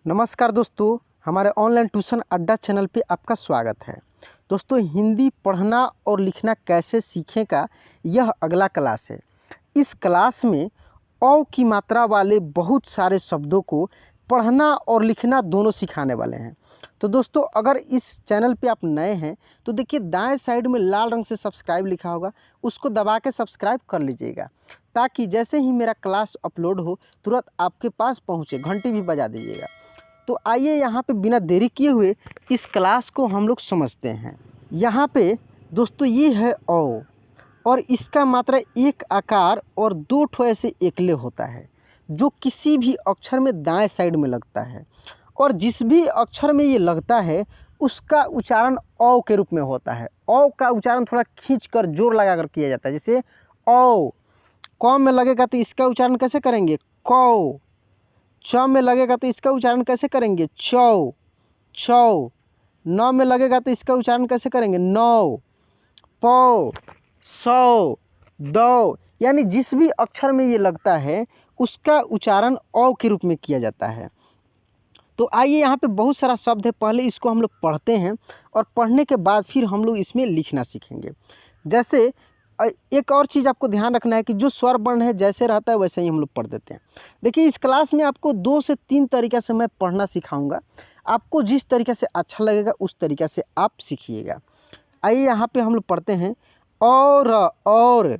नमस्कार दोस्तों, हमारे ऑनलाइन ट्यूशन अड्डा चैनल पे आपका स्वागत है। दोस्तों, हिंदी पढ़ना और लिखना कैसे सीखें का यह अगला क्लास है। इस क्लास में औ की मात्रा वाले बहुत सारे शब्दों को पढ़ना और लिखना दोनों सिखाने वाले हैं। तो दोस्तों, अगर इस चैनल पे आप नए हैं तो देखिए दाएं साइड में लाल रंग से सब्सक्राइब लिखा होगा, उसको दबा के सब्सक्राइब कर लीजिएगा ताकि जैसे ही मेरा क्लास अपलोड हो तुरंत आपके पास पहुँचे। घंटी भी बजा दीजिएगा। तो आइए यहाँ पे बिना देरी किए हुए इस क्लास को हम लोग समझते हैं। यहाँ पे दोस्तों ये है औ और इसका मात्रा एक आकार और दो ठो ऐसे एकले होता है जो किसी भी अक्षर में दाएं साइड में लगता है, और जिस भी अक्षर में ये लगता है उसका उच्चारण औ के रूप में होता है। औ का उच्चारण थोड़ा खींच कर जोर लगा कर किया जाता है। जैसे औ क में लगेगा तो इसका उच्चारण कैसे करेंगे? कौ। च में लगेगा तो इसका उच्चारण कैसे करेंगे? चौ। छौ। न में लगेगा तो इसका उच्चारण कैसे करेंगे? नौ। पौ। सौ। दौ। यानी जिस भी अक्षर में ये लगता है उसका उच्चारण औ के रूप में किया जाता है। तो आइए यहाँ पे बहुत सारा शब्द है, पहले इसको हम लोग पढ़ते हैं और पढ़ने के बाद फिर हम लोग इसमें लिखना सीखेंगे। जैसे एक और चीज़ आपको ध्यान रखना है कि जो स्वर वर्ण है जैसे रहता है वैसे ही हम लोग पढ़ देते हैं। देखिए, इस क्लास में आपको 2 से 3 तरीक़े से मैं पढ़ना सिखाऊंगा। आपको जिस तरीके से अच्छा लगेगा उस तरीक़े से आप सीखिएगा। आइए यहाँ पे हम लोग पढ़ते हैं। और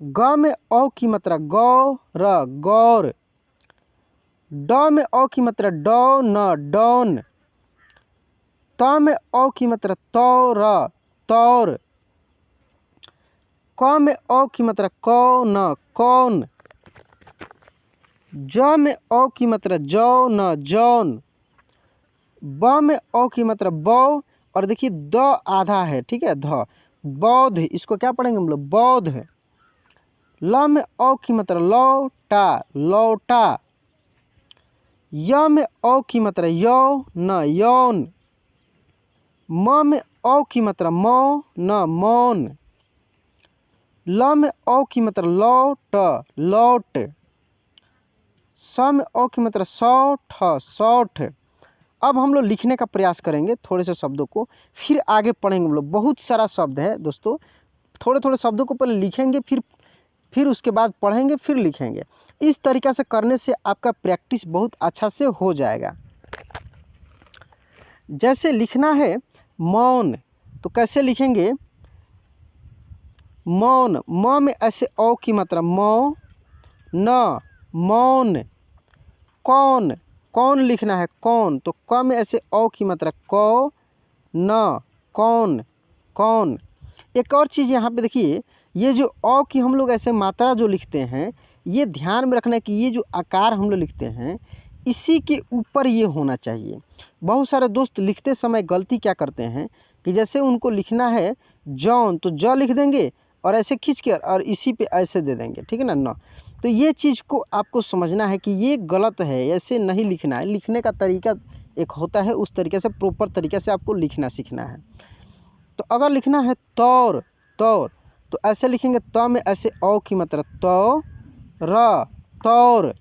ग में औ की मात्रा गौ र गौर। ड में औ की मात्रा डौ न डौन। त में औ की मात्रा तौ र तौर। क में औ की मात्रा कौ न कौन। ज में औ की मात्रा जौ न जौन। ब में औ की मात्रा बौ, और देखिए द आधा है, ठीक है, ध बौद्ध, इसको क्या पढ़ेंगे हम लोग? बौद्ध। ल में औ की मात्रा लौटा लौटा। य में औ की मात्रा यौ न यौन। म में औ की मात्रा मौ न मौन। ल में औ की मात्रा लौट लौट। स में औ की मात्रा सौठ सौठ। अब हम लोग लिखने का प्रयास करेंगे थोड़े से शब्दों को, फिर आगे पढ़ेंगे हम लोग। बहुत सारा शब्द है दोस्तों, थोड़े थोड़े शब्दों को पहले लिखेंगे, फिर उसके बाद पढ़ेंगे, फिर लिखेंगे। इस तरीक़ा से करने से आपका प्रैक्टिस बहुत अच्छा से हो जाएगा। जैसे लिखना है मौन, तो कैसे लिखेंगे? मौन, म में ऐसे औ की मात्रा मौ न मौन। कौन, कौन लिखना है कौन, तो क में ऐसे औ की मात्रा कौ न कौन कौन। एक और चीज़ यहाँ पे देखिए, ये जो औ की हम लोग ऐसे मात्रा जो लिखते हैं, ये ध्यान में रखना है कि ये जो आकार हम लोग लिखते हैं इसी के ऊपर ये होना चाहिए। बहुत सारे दोस्त लिखते समय गलती क्या करते हैं कि जैसे उनको लिखना है जौन तो ज लिख देंगे और ऐसे खींच के और इसी पे ऐसे दे देंगे, ठीक है ना, न। तो ये चीज़ को आपको समझना है कि ये गलत है, ऐसे नहीं लिखना है। लिखने का तरीका एक होता है, उस तरीके से प्रॉपर तरीके से आपको लिखना सीखना है। तो अगर लिखना है तौर तौर, तो ऐसे लिखेंगे, त में ऐसे औ की मात्रा तौ र तौर।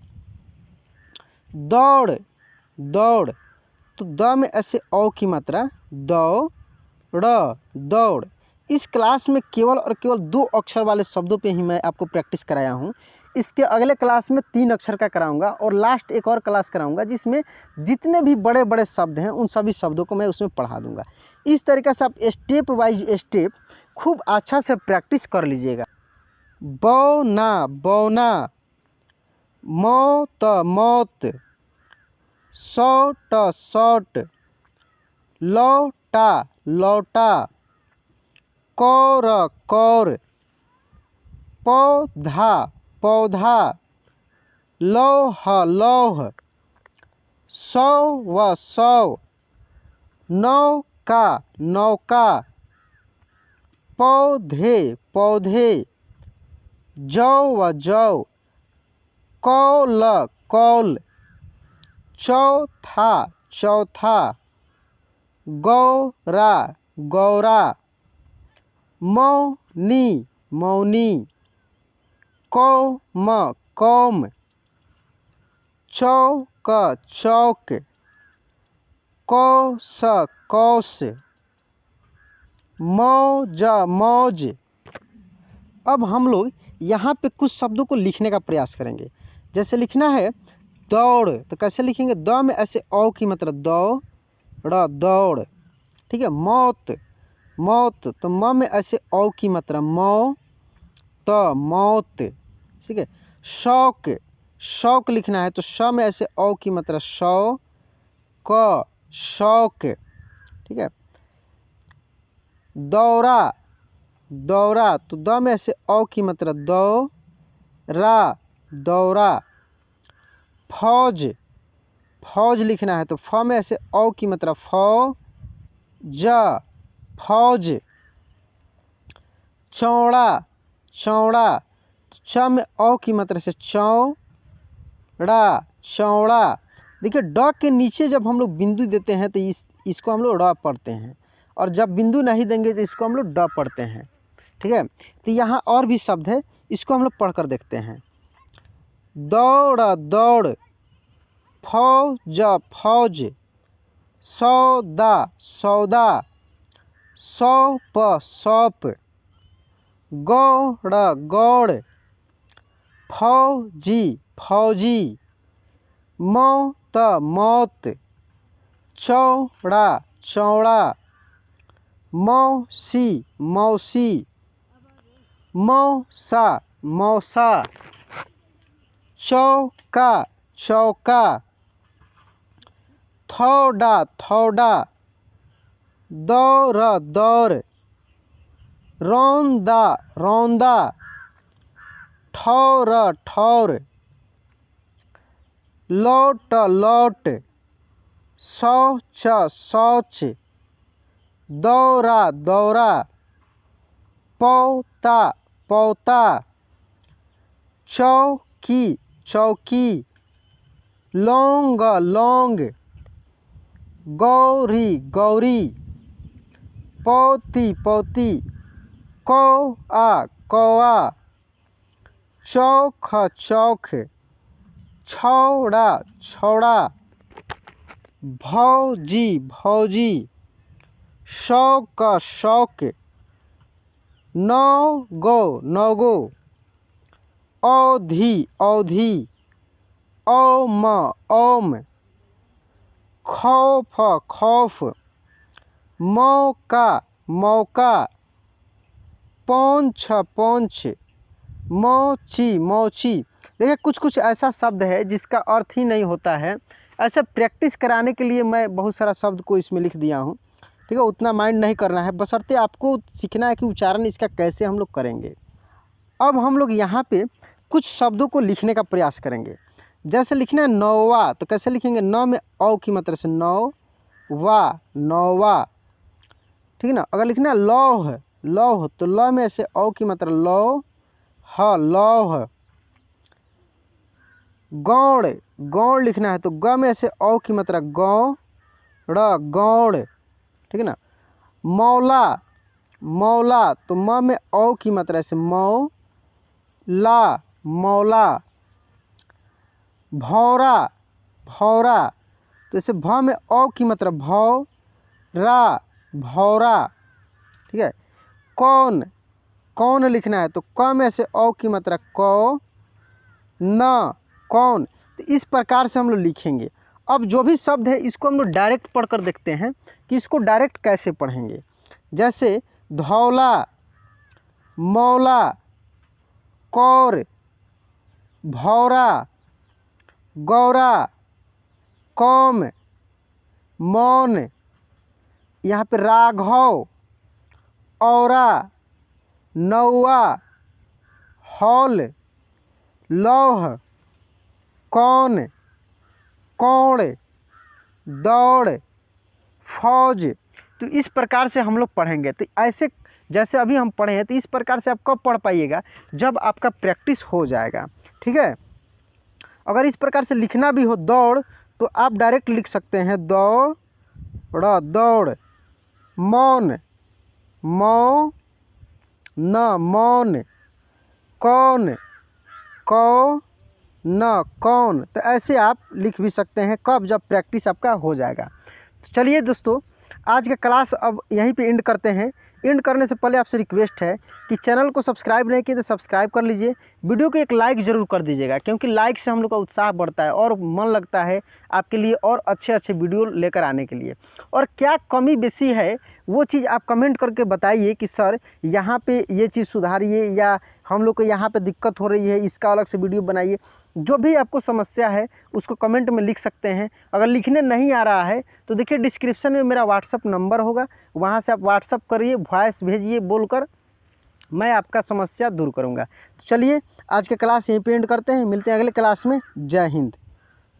दौड़ दौड़, तो द में ऐसे औ की मात्रा दौ ड़ दौड़। इस क्लास में केवल और केवल 2 अक्षर वाले शब्दों पे ही मैं आपको प्रैक्टिस कराया हूँ। इसके अगले क्लास में 3 अक्षर का कराऊंगा और लास्ट एक और क्लास कराऊंगा जिसमें जितने भी बड़े बड़े शब्द हैं उन सभी शब्दों को मैं उसमें पढ़ा दूंगा। इस तरीक़े से आप स्टेप वाइज स्टेप खूब अच्छा से प्रैक्टिस कर लीजिएगा। बौना बौना। मौत मौत। सौट सौट। लौटा लौटा। कौर कौर। पौधा पौधा। लौह लौह। सौ सौ। नौका नौका। पौधे पौधे। जौ जौ। कौल कौल। चौथा चौथा। गौरा गौरा। मौनी मौनी। कौम कौम। चौक चौक, कौस कौस, मौज मौज। अब हम लोग यहाँ पे कुछ शब्दों को लिखने का प्रयास करेंगे। जैसे लिखना है दौड़, तो कैसे लिखेंगे? द में ऐसे औ की मात्रा दौड़, दौड़। ठीक है। मौत, मौत, तो म में ऐसे औ की मात्रा मौ, त मौत। ठीक है। शौक, शौक लिखना है तो श में ऐसे औ की मात्रा शौ, क शौक। ठीक है। दौरा, दौरा, तो द में ऐसे औ की मात्रा दौ, रा, दौरा। फौज, फौज लिखना है तो फ में ऐसे औ की मात्रा फौ, ज, फौज। चौड़ा, चौड़ा, च में औ की मात्रा से चौ, ड़ा, चौड़ा। देखिए ड के नीचे जब हम लोग बिंदु देते हैं तो इसको हम लोग ड़ पढ़ते हैं, और जब बिंदु नहीं देंगे तो इसको हम लोग ड पढ़ते हैं। ठीक है। तो यहाँ और भी शब्द है, इसको हम लोग पढ़कर देखते हैं। दौड़, दौड़, फौज, फौज, सौदा, सौदा, सौंप, सौंप, गौड़, गौड़, फौजी, फौजी, मौत, मौत, चौड़ा, चौड़ा, मौसी, मौसी, मौसा, मौसा, चौका, चौका, थौड़ा, थौड़ा, दौर, दौर, रौंदा, रौंदा, ठौर, ठौर, लौट, लौट, शौच, शौच, दौरा, दौरा, पौता, पौता, चौकी, चौकी, लौंग, लौंग, गौरी, गौरी, पौती, पौती, कौआ, कौआ, चौख, चौख, छौड़ा, छौड़ा, भौजी, भौजी, शौक, शौक, नौगो, नौगो, औधी, औधी, औम, औम, खौफ, खौफ, मौका, मौका, पौंछ, पौंछ, मौची, मौची। देखिए कुछ कुछ ऐसा शब्द है जिसका अर्थ ही नहीं होता है। ऐसे प्रैक्टिस कराने के लिए मैं बहुत सारा शब्द को इसमें लिख दिया हूँ। ठीक है। उतना माइंड नहीं करना है, बशर्ते आपको सीखना है कि उच्चारण इसका कैसे हम लोग करेंगे। अब हम लोग यहाँ पे कुछ शब्दों को लिखने का प्रयास करेंगे। जैसे लिखना है नौवा, तो कैसे लिखेंगे? न में औ की मात्रा से नौ, वा, नौवा। ठीक है ना। अगर लिखना है लौह, लौह, तो ल में से औ की मात्रा लौ, ह, लौह। गौड़, गौड़ लिखना है तो ग में से औ की मात्रा गौ, ड़, गौड़। ठीक है ना। मौला, मौला, तो म में औ की मात्रा से मौ, ला, मौला। भौरा, भौरा, तो इसे भ में औ की मात्रा भौ, रा, भौरा। ठीक है। कौन, कौन लिखना है तो क में से औ की मात्रा कौ, न, कौन। तो इस प्रकार से हम लोग लिखेंगे। अब जो भी शब्द है इसको हम लोग डायरेक्ट पढ़कर देखते हैं कि इसको डायरेक्ट कैसे पढ़ेंगे। जैसे धौला, मौला, कौर, भौरा, गौरा, कौम, मौन। यहाँ पे राघव, औरा, नौवा, हौल, लौह, कौन, कौड़, दौड़, फौज। तो इस प्रकार से हम लोग पढ़ेंगे। तो ऐसे जैसे अभी हम पढ़े हैं तो इस प्रकार से आप कब पढ़ पाइएगा? जब आपका प्रैक्टिस हो जाएगा। ठीक है। अगर इस प्रकार से लिखना भी हो दौड़, तो आप डायरेक्ट लिख सकते हैं दौड़, दौड़, मौन, मौ, न, मौन, कौन, कौ, न, कौन, तो ऐसे आप लिख भी सकते हैं कब, जब प्रैक्टिस आपका हो जाएगा। तो चलिए दोस्तों, आज का क्लास अब यहीं पे एंड करते हैं। एंड करने से पहले आपसे रिक्वेस्ट है कि चैनल को सब्सक्राइब नहीं किए तो सब्सक्राइब कर लीजिए, वीडियो को एक लाइक ज़रूर कर दीजिएगा, क्योंकि लाइक से हम लोग का उत्साह बढ़ता है और मन लगता है आपके लिए और अच्छे अच्छे वीडियो लेकर आने के लिए। और क्या कमी बेसी है वो चीज़ आप कमेंट करके बताइए कि सर यहाँ पे ये चीज़ सुधारिए, या हम लोग को यहाँ पे दिक्कत हो रही है, इसका अलग से वीडियो बनाइए। जो भी आपको समस्या है उसको कमेंट में लिख सकते हैं। अगर लिखने नहीं आ रहा है तो देखिए डिस्क्रिप्शन में मेरा व्हाट्सअप नंबर होगा, वहाँ से आप व्हाट्सअप करिए, वॉइस भेजिए बोलकर, मैं आपका समस्या दूर करूँगा। तो चलिए आज का क्लास यहीं पे एंड करते हैं, मिलते हैं अगले क्लास में। जय हिंद।